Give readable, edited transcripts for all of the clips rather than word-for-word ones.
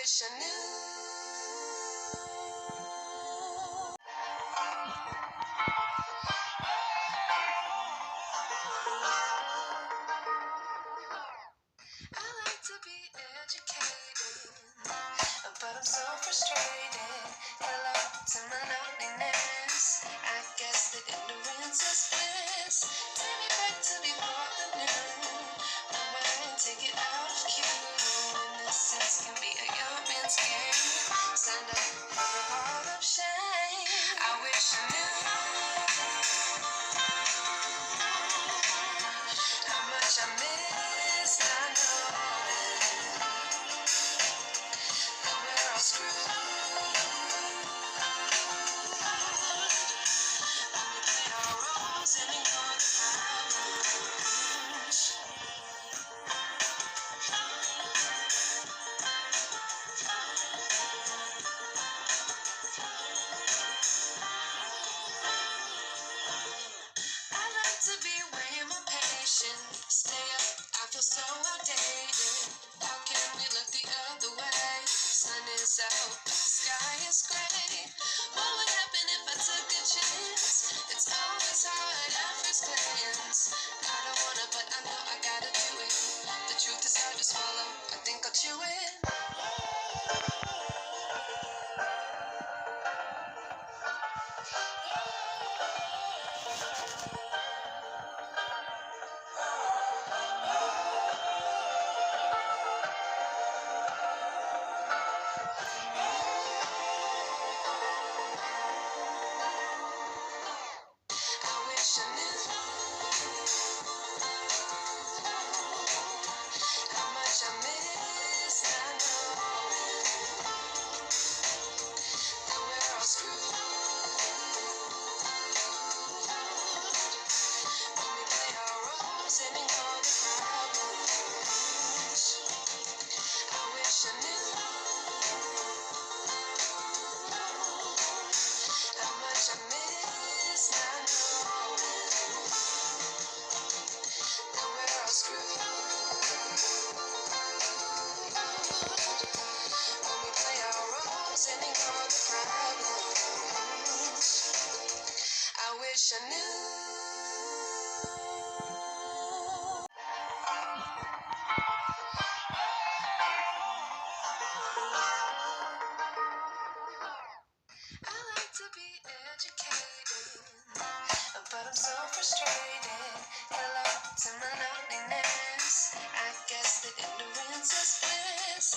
wish I knew. I like to be educated, but I'm so frustrated. Hello to my loneliness. I guess that ignorance is bliss. Take me back to before the new. Rewind, take it out of cue. Innocence can be a young man's game. Signed up for the hall of shame. I wish I knew how much I miss. I know that we're all screwed. We play our roles and ignore the problems. I like to be way more patient. Stay up, I feel so outdated. How can we look the other way? Sun is out, the sky is gray. What would happen if I took a chance? It's always hard at first glance. I don't wanna, but I know I gotta do it. The truth is hard to swallow. I think I'll chew it. I wish I knew how much I miss. I know that we're all screwed. When we play our roles and ignore the problems. I wish I knew how much I miss. I know that we're all screwed. When we play our roles and ignore the problems. I wish I knew. I like to be educated, but I'm so frustrated. Hello to my loneliness. I guess that ignorance is bliss.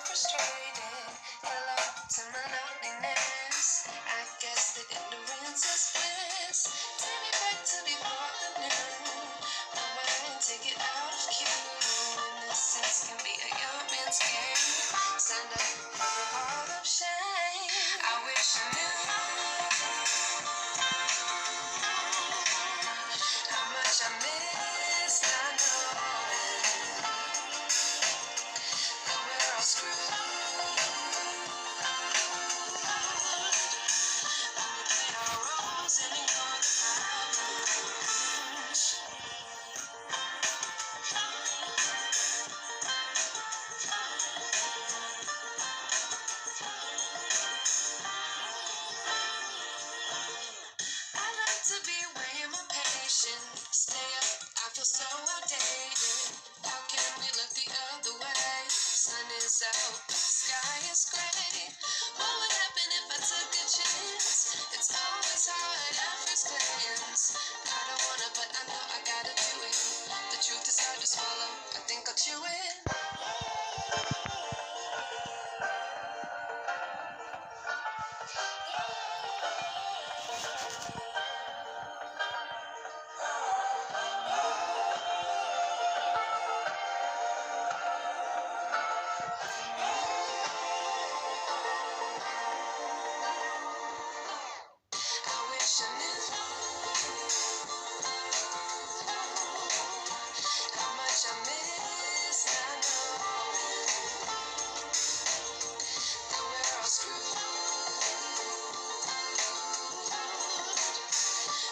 frustrated. Hello to my loneliness. I guess that ignorance is bliss. Take me back to before the new. Rewind, take it out of cue. Innocence can be a young man's game. Signed up for a heart of shame. I wish I knew how much I miss not knowing that we're all screwed. We play our roles and ignore the problems. I like to be way more patient. Stay up, I feel so outdated. How can we look the other way? Sun is out, but the sky is gray. What would happen if I took a chance? It's always hard at first glance. I don't wanna, but I know I gotta do it. The truth is hard to swallow. I think I'll chew it. I wish I knew how much I miss not knowing that we're all screwed.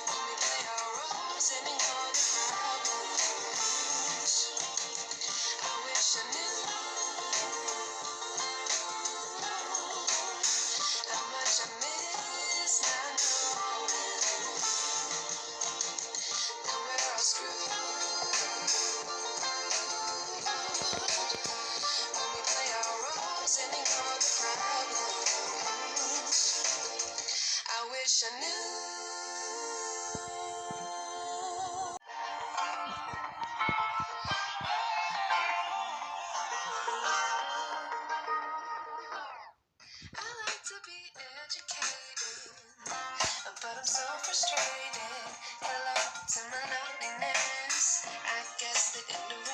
When we play our roles and ignore the problems. I wish I knew how much I miss not knowing that we're all screwed. When we play our roles and ignore the problems. I wish I knew. I like to be educated, but I'm so frustrated. Hello to my loneliness. I guess that ignorance